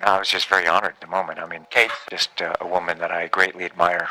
I was just very honored at the moment. I mean, Kate's just a woman that I greatly admire.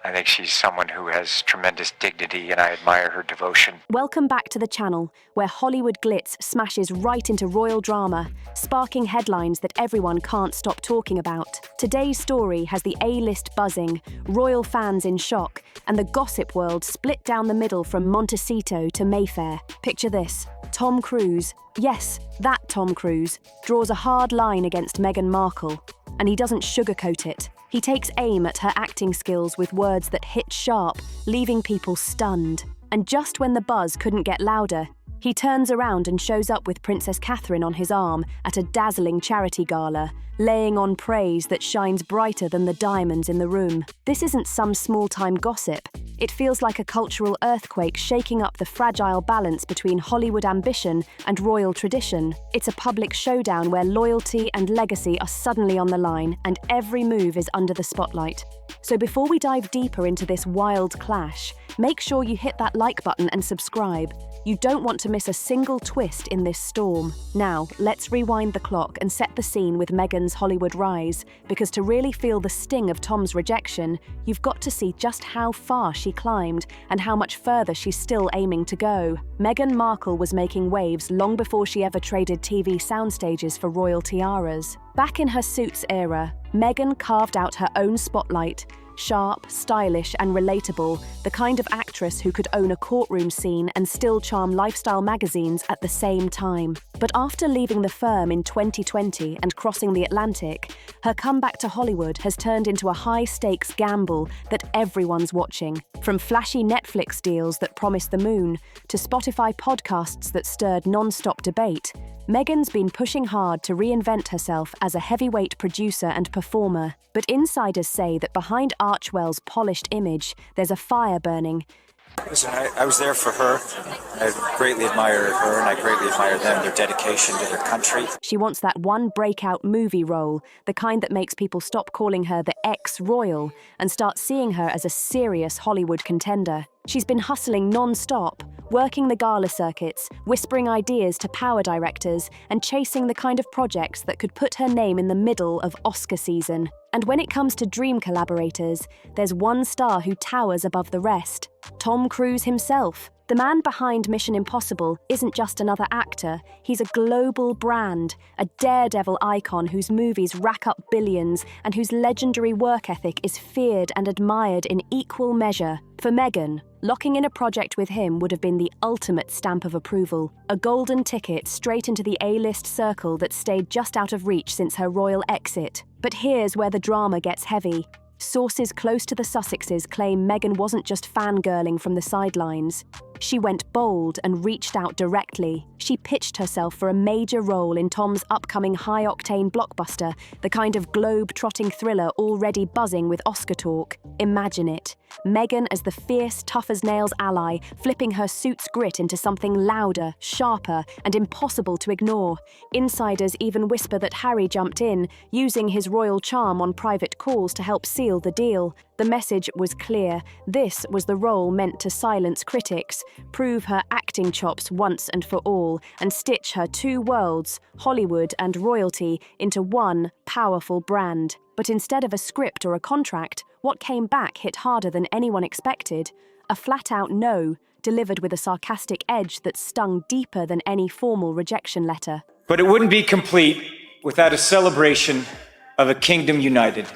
I think she's someone who has tremendous dignity, and I admire her devotion. Welcome back to the channel, where Hollywood glitz smashes right into royal drama, sparking headlines that everyone can't stop talking about. Today's story has the A-list buzzing, royal fans in shock, and the gossip world split down the middle from Montecito to Mayfair. Picture this: Tom Cruise, yes, that Tom Cruise, draws a hard line against Meghan Markle, and he doesn't sugarcoat it. He takes aim at her acting skills with words that hit sharp, leaving people stunned. And just when the buzz couldn't get louder, he turns around and shows up with Princess Catherine on his arm at a dazzling charity gala, laying on praise that shines brighter than the diamonds in the room. This isn't some small-time gossip. It feels like a cultural earthquake shaking up the fragile balance between Hollywood ambition and royal tradition. It's a public showdown where loyalty and legacy are suddenly on the line, and every move is under the spotlight. So before we dive deeper into this wild clash, make sure you hit that like button and subscribe. You don't want to miss a single twist in this storm. Now, let's rewind the clock and set the scene with Meghan's Hollywood rise, because to really feel the sting of Tom's rejection, you've got to see just how far she climbed and how much further she's still aiming to go. Meghan Markle was making waves long before she ever traded TV soundstages for royal tiaras. Back in her Suits era, Meghan carved out her own spotlight. Sharp, stylish, and relatable, the kind of actress who could own a courtroom scene and still charm lifestyle magazines at the same time. But after leaving the firm in 2020 and crossing the Atlantic, her comeback to Hollywood has turned into a high-stakes gamble that everyone's watching. From flashy Netflix deals that promise the moon to Spotify podcasts that stirred non-stop debate, Meghan's been pushing hard to reinvent herself as a heavyweight producer and performer, but insiders say that behind Archwell's polished image, there's a fire burning. Listen, I was there for her. I greatly admire her, and I greatly admire them, their dedication to their country. She wants that one breakout movie role, the kind that makes people stop calling her the ex-royal and start seeing her as a serious Hollywood contender. She's been hustling non-stop, working the gala circuits, whispering ideas to power directors, and chasing the kind of projects that could put her name in the middle of Oscar season. And when it comes to dream collaborators, there's one star who towers above the rest: Tom Cruise himself. The man behind Mission Impossible isn't just another actor, he's a global brand, a daredevil icon whose movies rack up billions and whose legendary work ethic is feared and admired in equal measure. For Meghan, locking in a project with him would have been the ultimate stamp of approval, a golden ticket straight into the A-list circle that stayed just out of reach since her royal exit. But here's where the drama gets heavy. Sources close to the Sussexes claim Meghan wasn't just fangirling from the sidelines. She went bold and reached out directly. She pitched herself for a major role in Tom's upcoming high-octane blockbuster, the kind of globe-trotting thriller already buzzing with Oscar talk. Imagine it. Meghan as the fierce, tough-as-nails ally, flipping her Suits grit into something louder, sharper, and impossible to ignore. Insiders even whisper that Harry jumped in, using his royal charm on private calls to help seal the deal. The message was clear. This was the role meant to silence critics, prove her acting chops once and for all, and stitch her two worlds, Hollywood and royalty, into one powerful brand. But instead of a script or a contract, what came back hit harder than anyone expected. A flat-out no, delivered with a sarcastic edge that stung deeper than any formal rejection letter. But it wouldn't be complete without a celebration of a kingdom united.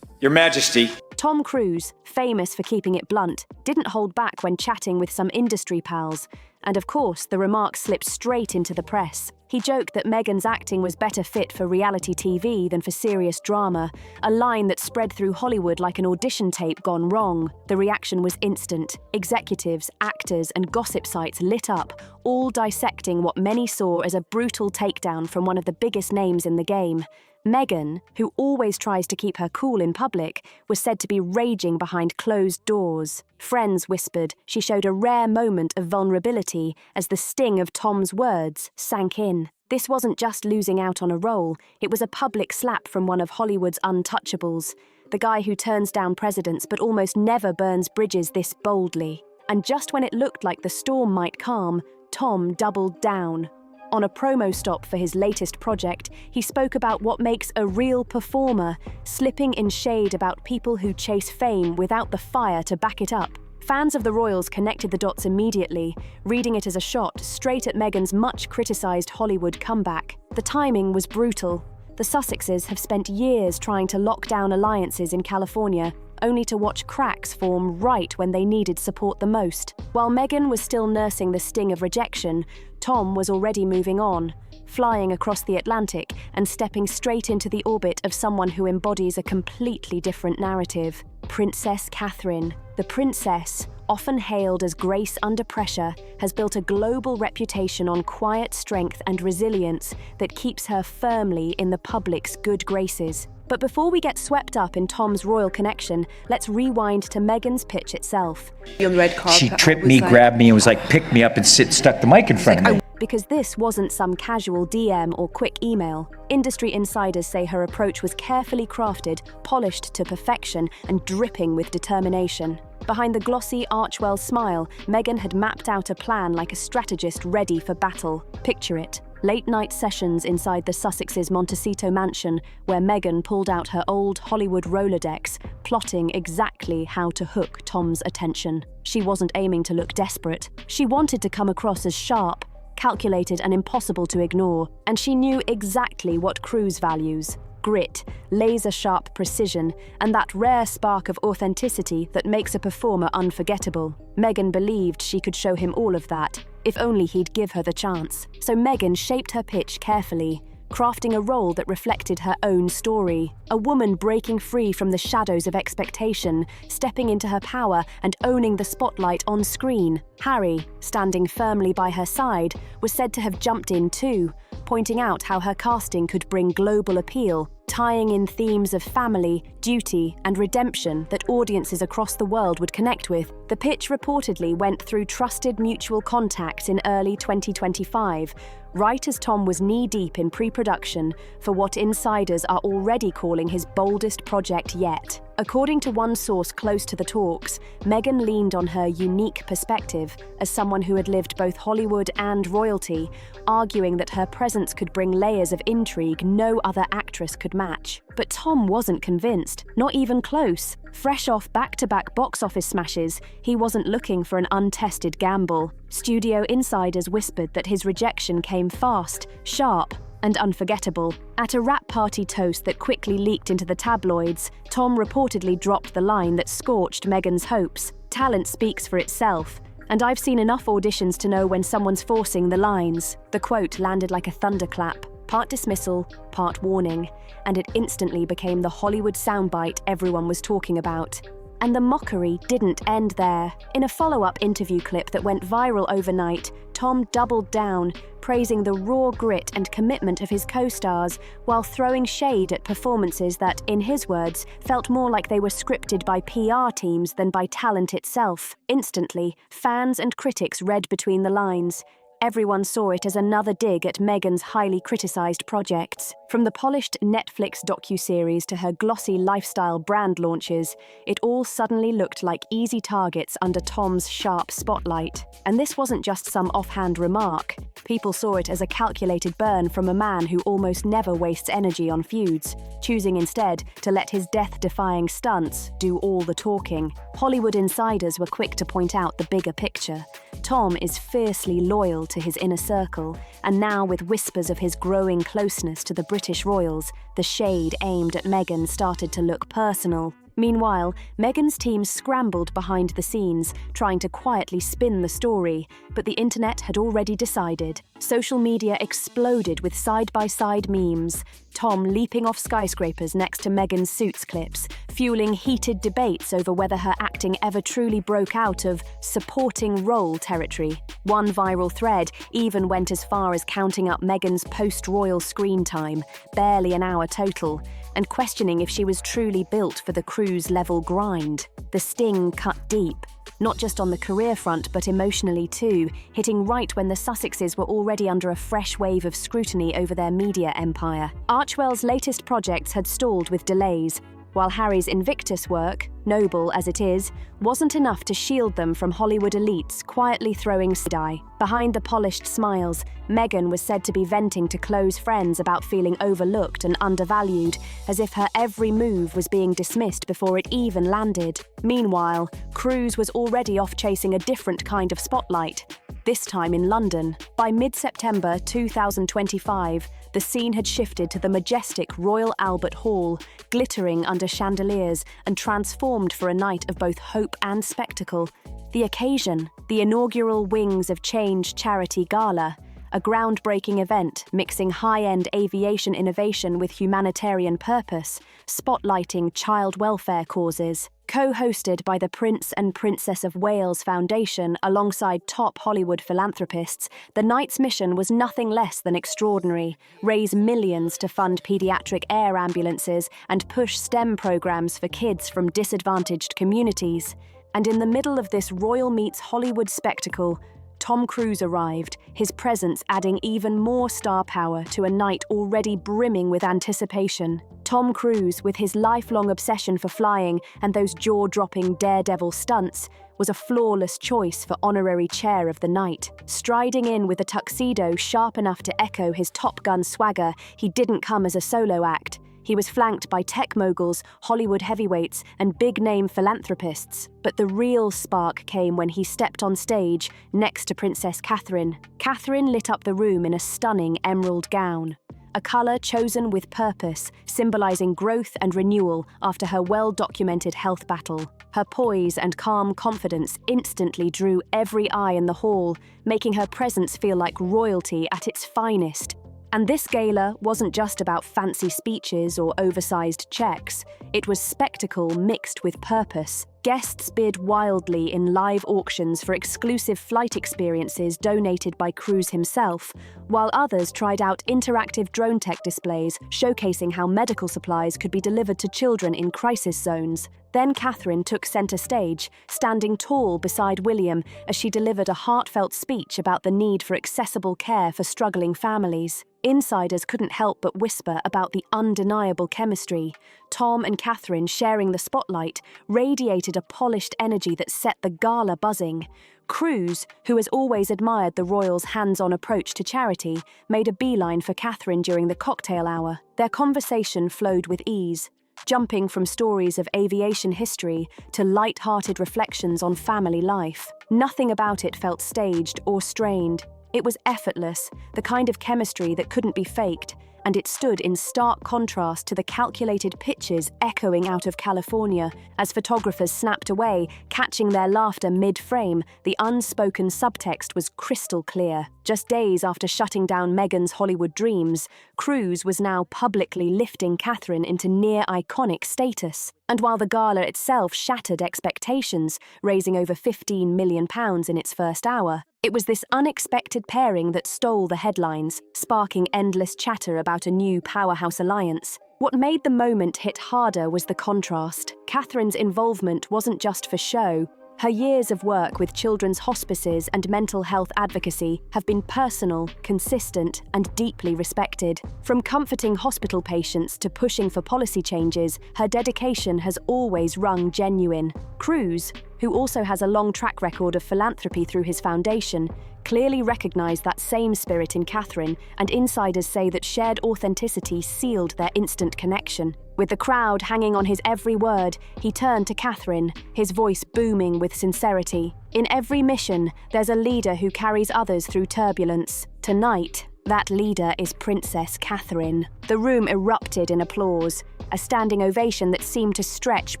Your Majesty. Tom Cruise, famous for keeping it blunt, didn't hold back when chatting with some industry pals. And of course, the remarks slipped straight into the press. He joked that Meghan's acting was better fit for reality TV than for serious drama, a line that spread through Hollywood like an audition tape gone wrong. The reaction was instant. Executives, actors, and gossip sites lit up, all dissecting what many saw as a brutal takedown from one of the biggest names in the game. Meghan, who always tries to keep her cool in public, was said to be raging behind closed doors. Friends whispered she showed a rare moment of vulnerability as the sting of Tom's words sank in. This wasn't just losing out on a role, it was a public slap from one of Hollywood's untouchables, the guy who turns down presidents but almost never burns bridges this boldly. And just when it looked like the storm might calm, Tom doubled down. On a promo stop for his latest project, he spoke about what makes a real performer, slipping in shade about people who chase fame without the fire to back it up. Fans of the royals connected the dots immediately, reading it as a shot straight at Meghan's much-criticized Hollywood comeback. The timing was brutal. The Sussexes have spent years trying to lock down alliances in California, only to watch cracks form right when they needed support the most. While Meghan was still nursing the sting of rejection, Tom was already moving on, flying across the Atlantic and stepping straight into the orbit of someone who embodies a completely different narrative. Princess Catherine. The princess, often hailed as grace under pressure, has built a global reputation on quiet strength and resilience that keeps her firmly in the public's good graces. But before we get swept up in Tom's royal connection, let's rewind to Meghan's pitch itself. On the red carpet, She tripped me, grabbed me, and was like, pick me up and stuck the mic in front of me. Because this wasn't some casual DM or quick email. Industry insiders say her approach was carefully crafted, polished to perfection, and dripping with determination. Behind the glossy Archwell smile, Meghan had mapped out a plan like a strategist ready for battle. Picture it. Late-night sessions inside the Sussexes' Montecito mansion, where Meghan pulled out her old Hollywood Rolodex, plotting exactly how to hook Tom's attention. She wasn't aiming to look desperate. She wanted to come across as sharp, calculated and impossible to ignore, and she knew exactly what Cruise values: grit, laser-sharp precision, and that rare spark of authenticity that makes a performer unforgettable. Meghan believed she could show him all of that, if only he'd give her the chance. So Meghan shaped her pitch carefully, crafting a role that reflected her own story. A woman breaking free from the shadows of expectation, stepping into her power and owning the spotlight on screen. Harry, standing firmly by her side, was said to have jumped in too, pointing out how her casting could bring global appeal, tying in themes of family, duty, and redemption that audiences across the world would connect with. The pitch reportedly went through trusted mutual contacts in early 2025, right as Tom was knee-deep in pre-production for what insiders are already calling his boldest project yet. According to one source close to the talks, Meghan leaned on her unique perspective as someone who had lived both Hollywood and royalty, arguing that her presence could bring layers of intrigue no other actress could match. But Tom wasn't convinced, not even close. Fresh off back-to-back box office smashes, he wasn't looking for an untested gamble. Studio insiders whispered that his rejection came fast, sharp, and unforgettable. At a wrap party toast that quickly leaked into the tabloids, Tom reportedly dropped the line that scorched Meghan's hopes. Talent speaks for itself, and I've seen enough auditions to know when someone's forcing the lines. The quote landed like a thunderclap, part dismissal, part warning, and it instantly became the Hollywood soundbite everyone was talking about. And the mockery didn't end there. In a follow-up interview clip that went viral overnight, Tom doubled down, praising the raw grit and commitment of his co-stars while throwing shade at performances that, in his words, felt more like they were scripted by PR teams than by talent itself. Instantly, fans and critics read between the lines. Everyone saw it as another dig at Meghan's highly criticised projects. From the polished Netflix docuseries to her glossy lifestyle brand launches, it all suddenly looked like easy targets under Tom's sharp spotlight. And this wasn't just some offhand remark. People saw it as a calculated burn from a man who almost never wastes energy on feuds, choosing instead to let his death-defying stunts do all the talking. Hollywood insiders were quick to point out the bigger picture. Tom is fiercely loyal to his inner circle, and now with whispers of his growing closeness to the British royals, the shade aimed at Meghan started to look personal. Meanwhile, Meghan's team scrambled behind the scenes, trying to quietly spin the story, but the internet had already decided. Social media exploded with side-by-side memes, Tom leaping off skyscrapers next to Meghan's Suits clips, fueling heated debates over whether her acting ever truly broke out of supporting role territory. One viral thread even went as far as counting up Meghan's post-royal screen time, barely an hour total, and questioning if she was truly built for the cruise-level grind. The sting cut deep, not just on the career front but emotionally too, hitting right when the Sussexes were already under a fresh wave of scrutiny over their media empire. Archwell's latest projects had stalled with delays, while Harry's Invictus work, noble as it is, wasn't enough to shield them from Hollywood elites quietly throwing side-eye. Behind the polished smiles, Meghan was said to be venting to close friends about feeling overlooked and undervalued, as if her every move was being dismissed before it even landed. Meanwhile, Cruz was already off chasing a different kind of spotlight, this time in London. By mid-September 2025, the scene had shifted to the majestic Royal Albert Hall, glittering under chandeliers and transformed for a night of both hope and spectacle. The occasion, the inaugural Wings of Change charity gala, a groundbreaking event mixing high-end aviation innovation with humanitarian purpose, spotlighting child welfare causes. Co-hosted by the Prince and Princess of Wales Foundation alongside top Hollywood philanthropists, the night's mission was nothing less than extraordinary: raise millions to fund pediatric air ambulances and push STEM programs for kids from disadvantaged communities. And in the middle of this royal meets Hollywood spectacle, Tom Cruise arrived, his presence adding even more star power to a night already brimming with anticipation. Tom Cruise, with his lifelong obsession for flying and those jaw-dropping daredevil stunts, was a flawless choice for honorary chair of the night. Striding in with a tuxedo sharp enough to echo his Top Gun swagger, he didn't come as a solo act. He was flanked by tech moguls, Hollywood heavyweights, and big-name philanthropists. But the real spark came when he stepped on stage next to Princess Catherine. Catherine lit up the room in a stunning emerald gown, a colour chosen with purpose, symbolising growth and renewal after her well-documented health battle. Her poise and calm confidence instantly drew every eye in the hall, making her presence feel like royalty at its finest. And this gala wasn't just about fancy speeches or oversized checks. It was spectacle mixed with purpose. Guests bid wildly in live auctions for exclusive flight experiences donated by Cruise himself, while others tried out interactive drone tech displays showcasing how medical supplies could be delivered to children in crisis zones. Then Catherine took centre stage, standing tall beside William as she delivered a heartfelt speech about the need for accessible care for struggling families. Insiders couldn't help but whisper about the undeniable chemistry. Tom and Catherine, sharing the spotlight, radiated a polished energy that set the gala buzzing. Cruise, who has always admired the royals' hands-on approach to charity, made a beeline for Catherine during the cocktail hour. Their conversation flowed with ease, jumping from stories of aviation history to light-hearted reflections on family life. Nothing about it felt staged or strained. It was effortless, the kind of chemistry that couldn't be faked, and it stood in stark contrast to the calculated pitches echoing out of California. As photographers snapped away, catching their laughter mid-frame, the unspoken subtext was crystal clear. Just days after shutting down Meghan's Hollywood dreams, Cruise was now publicly lifting Catherine into near-iconic status. And while the gala itself shattered expectations, raising over £15 million in its first hour, it was this unexpected pairing that stole the headlines, sparking endless chatter about a new powerhouse alliance. What made the moment hit harder was the contrast. Catherine's involvement wasn't just for show. Her years of work with children's hospices and mental health advocacy have been personal, consistent, and deeply respected. From comforting hospital patients to pushing for policy changes, her dedication has always rung genuine. Cruise, who also has a long track record of philanthropy through his foundation, clearly recognized that same spirit in Catherine, and insiders say that shared authenticity sealed their instant connection. With the crowd hanging on his every word, he turned to Catherine, his voice booming with sincerity. In every mission, there's a leader who carries others through turbulence. Tonight, that leader is Princess Catherine. The room erupted in applause, a standing ovation that seemed to stretch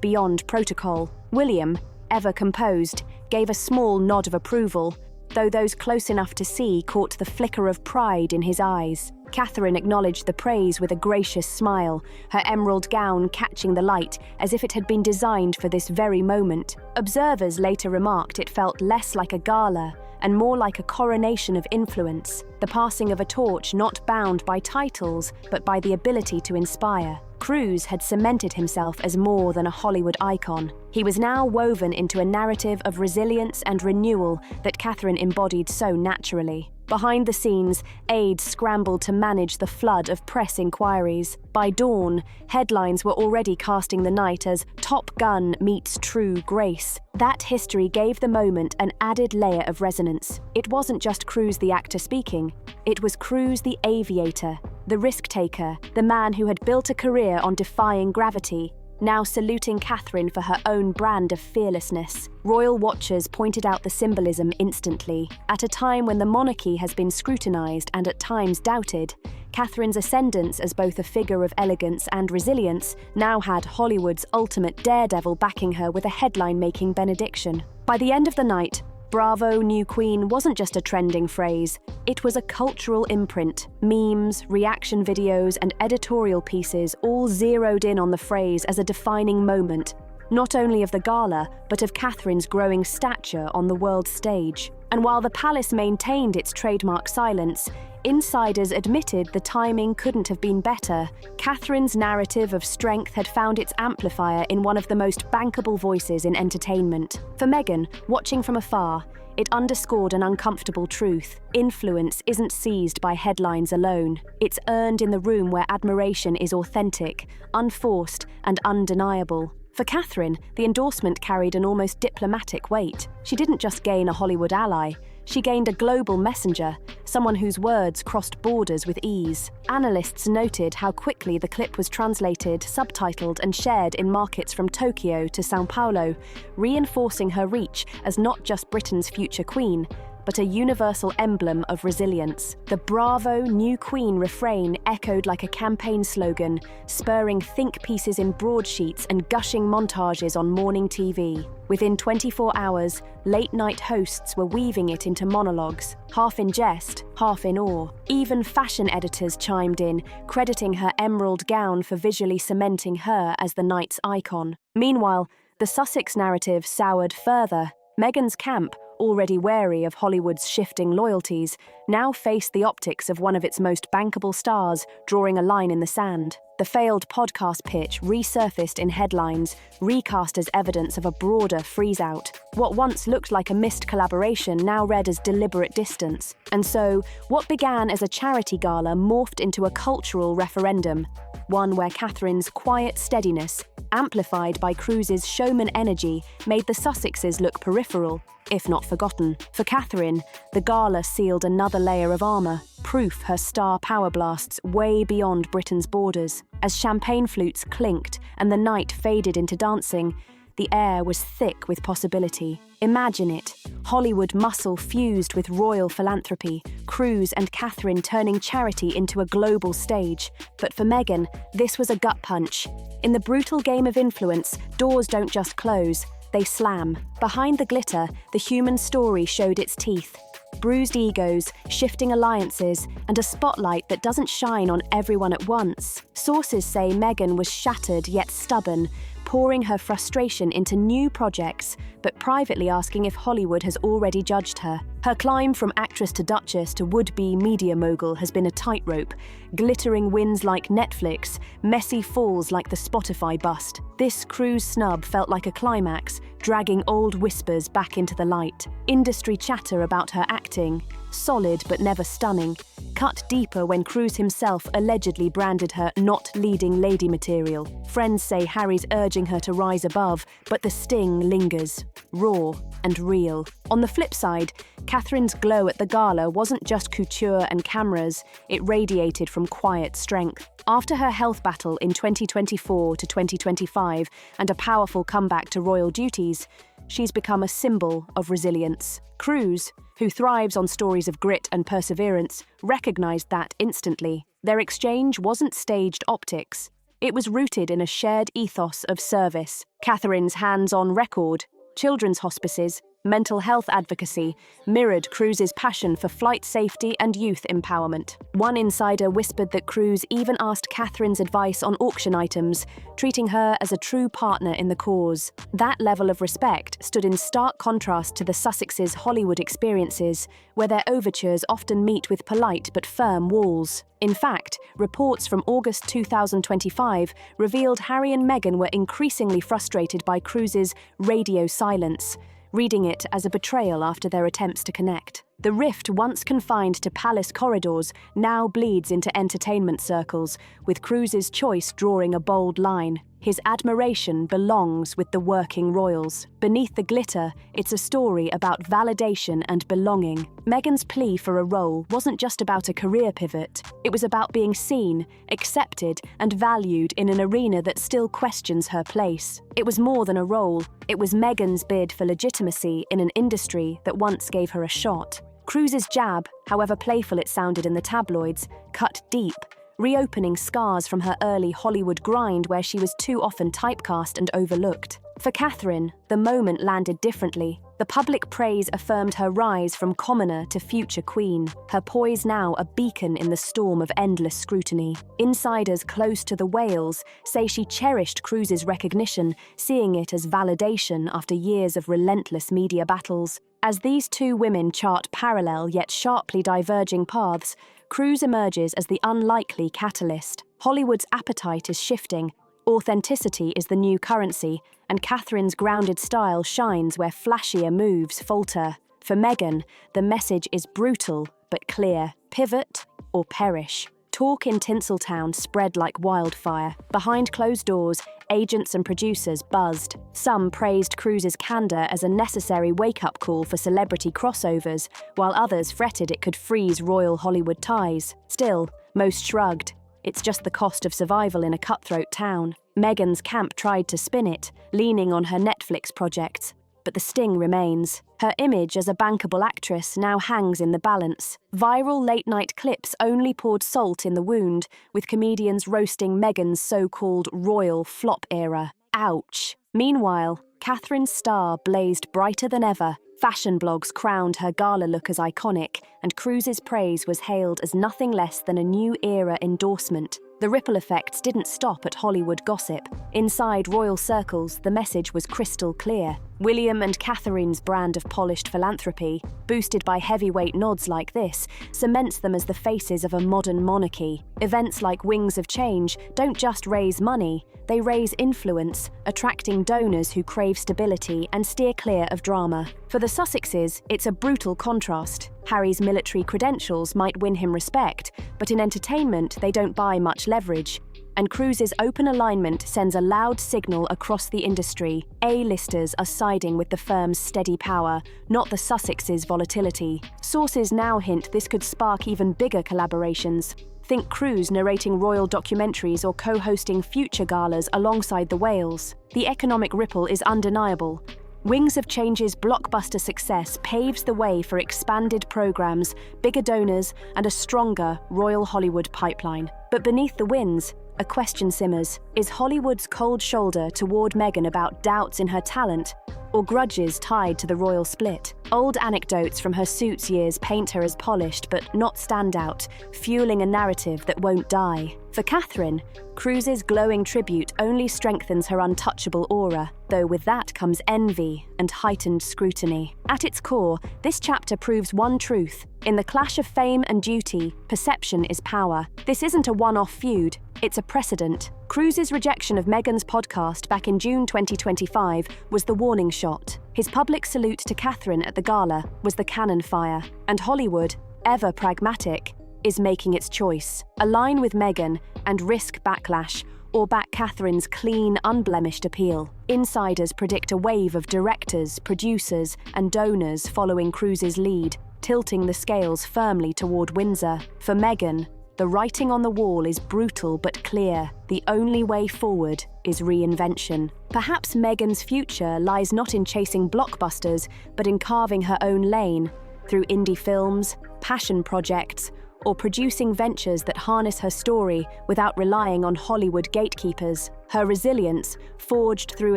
beyond protocol. William, ever composed, gave a small nod of approval, though those close enough to see caught the flicker of pride in his eyes. Catherine acknowledged the praise with a gracious smile, her emerald gown catching the light as if it had been designed for this very moment. Observers later remarked it felt less like a gala and more like a coronation of influence, the passing of a torch not bound by titles but by the ability to inspire. Cruise had cemented himself as more than a Hollywood icon. He was now woven into a narrative of resilience and renewal that Catherine embodied so naturally. Behind the scenes, aides scrambled to manage the flood of press inquiries. By dawn, headlines were already casting the night as Top Gun meets True Grace. That history gave the moment an added layer of resonance. It wasn't just Cruise the actor speaking. It was Cruise the aviator, the risk-taker, the man who had built a career on defying gravity, now saluting Catherine for her own brand of fearlessness. Royal watchers pointed out the symbolism instantly. At a time when the monarchy has been scrutinized and at times doubted, Catherine's ascendance as both a figure of elegance and resilience now had Hollywood's ultimate daredevil backing her with a headline-making benediction. By the end of the night, "Bravo, new queen" wasn't just a trending phrase, it was a cultural imprint. Memes, reaction videos, and editorial pieces all zeroed in on the phrase as a defining moment, not only of the gala, but of Catherine's growing stature on the world stage. And while the palace maintained its trademark silence, insiders admitted the timing couldn't have been better. Catherine's narrative of strength had found its amplifier in one of the most bankable voices in entertainment. For Meghan, watching from afar, it underscored an uncomfortable truth. Influence isn't seized by headlines alone. It's earned in the room where admiration is authentic, unforced, and undeniable. For Catherine, the endorsement carried an almost diplomatic weight. She didn't just gain a Hollywood ally, she gained a global messenger, someone whose words crossed borders with ease. Analysts noted how quickly the clip was translated, subtitled, and shared in markets from Tokyo to São Paulo, reinforcing her reach as not just Britain's future queen, but a universal emblem of resilience. The "Bravo, new queen" refrain echoed like a campaign slogan, spurring think pieces in broadsheets and gushing montages on morning TV. Within 24 hours, late-night hosts were weaving it into monologues, half in jest, half in awe. Even fashion editors chimed in, crediting her emerald gown for visually cementing her as the night's icon. Meanwhile, the Sussex narrative soured further. Meghan's camp, already wary of Hollywood's shifting loyalties, now faced the optics of one of its most bankable stars, drawing a line in the sand. The failed podcast pitch resurfaced in headlines, recast as evidence of a broader freeze-out. What once looked like a missed collaboration now read as deliberate distance. And so, what began as a charity gala morphed into a cultural referendum, one where Catherine's quiet steadiness, amplified by Cruise's showman energy, made the Sussexes look peripheral, if not forgotten. For Catherine, the gala sealed another layer of armour, proof her star power blasts way beyond Britain's borders. As champagne flutes clinked and the night faded into dancing, the air was thick with possibility. Imagine it, Hollywood muscle fused with royal philanthropy, Cruise and Catherine turning charity into a global stage. But for Meghan, this was a gut punch. In the brutal game of influence, doors don't just close, they slam. Behind the glitter, the human story showed its teeth. Bruised egos, shifting alliances, and a spotlight that doesn't shine on everyone at once. Sources say Meghan was shattered yet stubborn, pouring her frustration into new projects, but privately asking if Hollywood has already judged her. Her climb from actress to duchess to would-be media mogul has been a tightrope, glittering wins like Netflix, messy falls like the Spotify bust. This Cruise snub felt like a climax, dragging old whispers back into the light. Industry chatter about her acting, solid but never stunning, cut deeper when Cruise himself allegedly branded her not leading lady material. Friends say Harry's urging her to rise above, but the sting lingers, raw and real. On the flip side, Catherine's glow at the gala wasn't just couture and cameras, it radiated from quiet strength. After her health battle in 2024 to 2025 and a powerful comeback to royal duties, she's become a symbol of resilience. Cruise, who thrives on stories of grit and perseverance, recognized that instantly. Their exchange wasn't staged optics. It was rooted in a shared ethos of service. Catherine's hands-on record, children's hospices, mental health advocacy mirrored Cruz's passion for flight safety and youth empowerment. One insider whispered that Cruz even asked Catherine's advice on auction items, treating her as a true partner in the cause. That level of respect stood in stark contrast to the Sussexes' Hollywood experiences, where their overtures often meet with polite but firm walls. In fact, reports from August 2025 revealed Harry and Meghan were increasingly frustrated by Cruz's radio silence, reading it as a betrayal after their attempts to connect. The rift, once confined to palace corridors, now bleeds into entertainment circles, with Cruz's choice drawing a bold line. His admiration belongs with the working royals. Beneath the glitter, it's a story about validation and belonging. Meghan's plea for a role wasn't just about a career pivot. It was about being seen, accepted, and valued in an arena that still questions her place. It was more than a role. It was Meghan's bid for legitimacy in an industry that once gave her a shot. Cruz's jab, however playful it sounded in the tabloids, cut deep, reopening scars from her early Hollywood grind where she was too often typecast and overlooked. For Catherine, the moment landed differently. The public praise affirmed her rise from commoner to future queen, her poise now a beacon in the storm of endless scrutiny. Insiders close to the whales say she cherished Cruz's recognition, seeing it as validation after years of relentless media battles. As these two women chart parallel yet sharply diverging paths, Cruz emerges as the unlikely catalyst. Hollywood's appetite is shifting. Authenticity is the new currency, and Catherine's grounded style shines where flashier moves falter. For Meghan, the message is brutal but clear: pivot or perish. Talk in Tinseltown spread like wildfire. Behind closed doors, agents and producers buzzed. Some praised Cruz's candor as a necessary wake-up call for celebrity crossovers, while others fretted it could freeze royal Hollywood ties. Still, most shrugged. It's just the cost of survival in a cutthroat town. Meghan's camp tried to spin it, leaning on her Netflix projects. But the sting remains. Her image as a bankable actress now hangs in the balance. Viral late-night clips only poured salt in the wound, with comedians roasting Meghan's so-called royal flop era. Ouch. Meanwhile, Catherine's star blazed brighter than ever. Fashion blogs crowned her gala look as iconic, and Cruz's praise was hailed as nothing less than a new era endorsement. The ripple effects didn't stop at Hollywood gossip. Inside royal circles, the message was crystal clear. William and Catherine's brand of polished philanthropy, boosted by heavyweight nods like this, cements them as the faces of a modern monarchy. Events like Wings of Change don't just raise money, they raise influence, attracting donors who crave stability and steer clear of drama. For the Sussexes, it's a brutal contrast. Harry's military credentials might win him respect, but in entertainment, they don't buy much leverage. And Cruz's open alignment sends a loud signal across the industry. A-listers are siding with the firm's steady power, not the Sussexes' volatility. Sources now hint this could spark even bigger collaborations. Think Cruz narrating royal documentaries or co-hosting future galas alongside the whales. The economic ripple is undeniable. Wings of Change's blockbuster success paves the way for expanded programs, bigger donors, and a stronger Royal Hollywood pipeline. But beneath the wins, a question simmers. Is Hollywood's cold shoulder toward Meghan about doubts in her talent, or grudges tied to the royal split? Old anecdotes from her Suits years paint her as polished but not standout, fueling a narrative that won't die. For Catherine, Cruz's glowing tribute only strengthens her untouchable aura, though with that comes envy and heightened scrutiny. At its core, this chapter proves one truth. In the clash of fame and duty, perception is power. This isn't a one-off feud, it's a precedent. Cruz's rejection of Meghan's podcast back in June 2025 was the warning shot. His public salute to Catherine at the gala was the cannon fire. And Hollywood, ever pragmatic, is making its choice. Align with Meghan and risk backlash, or back Catherine's clean, unblemished appeal. Insiders predict a wave of directors, producers, and donors following Cruz's lead, tilting the scales firmly toward Windsor. For Meghan, the writing on the wall is brutal but clear. The only way forward is reinvention. Perhaps Meghan's future lies not in chasing blockbusters, but in carving her own lane, through indie films, passion projects, or producing ventures that harness her story without relying on Hollywood gatekeepers. Her resilience, forged through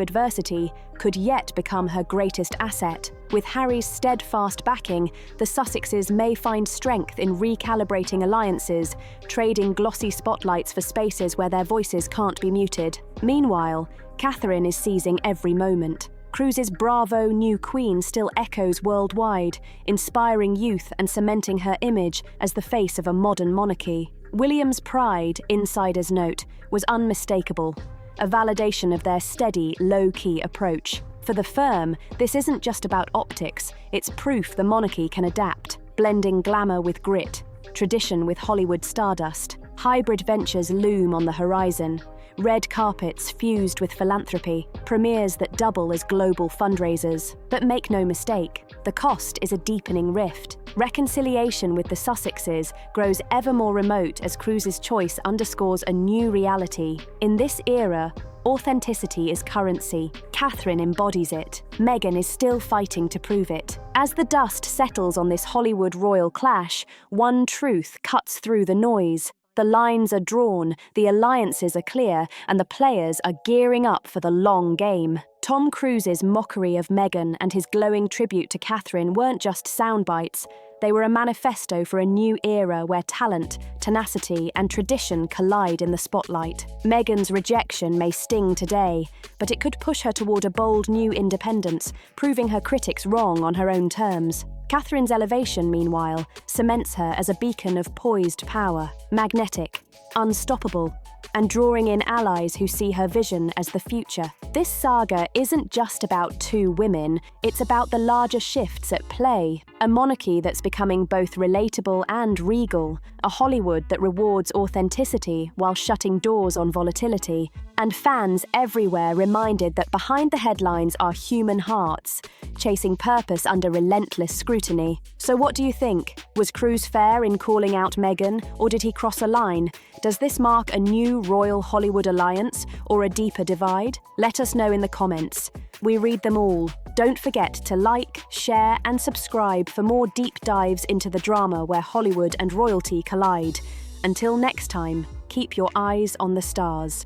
adversity, could yet become her greatest asset. With Harry's steadfast backing, the Sussexes may find strength in recalibrating alliances, trading glossy spotlights for spaces where their voices can't be muted. Meanwhile, Catherine is seizing every moment. Cruise's bravo new queen still echoes worldwide, inspiring youth and cementing her image as the face of a modern monarchy. William's pride, insiders note, was unmistakable, a validation of their steady, low-key approach. For the firm, this isn't just about optics, it's proof the monarchy can adapt, blending glamour with grit, tradition with Hollywood stardust. Hybrid ventures loom on the horizon. Red carpets fused with philanthropy, premieres that double as global fundraisers. But make no mistake, the cost is a deepening rift. Reconciliation with the Sussexes grows ever more remote as Cruise's choice underscores a new reality. In this era, authenticity is currency. Catherine embodies it. Meghan is still fighting to prove it. As the dust settles on this Hollywood royal clash, one truth cuts through the noise. The lines are drawn, the alliances are clear, and the players are gearing up for the long game. Tom Cruise's mockery of Meghan and his glowing tribute to Catherine weren't just sound bites. They were a manifesto for a new era where talent, tenacity, and tradition collide in the spotlight. Meghan's rejection may sting today, but it could push her toward a bold new independence, proving her critics wrong on her own terms. Catherine's elevation, meanwhile, cements her as a beacon of poised power, magnetic, unstoppable, and drawing in allies who see her vision as the future. This saga isn't just about two women, it's about the larger shifts at play. A monarchy that's becoming both relatable and regal, a Hollywood that rewards authenticity while shutting doors on volatility, and fans everywhere reminded that behind the headlines are human hearts, chasing purpose under relentless scrutiny. So what do you think? Was Cruise fair in calling out Meghan, or did he cross a line? Does this mark a new royal Hollywood alliance, or a deeper divide? Let us know in the comments. We read them all. Don't forget to like, share, and subscribe for more deep dives into the drama where Hollywood and royalty collide. Until next time, keep your eyes on the stars.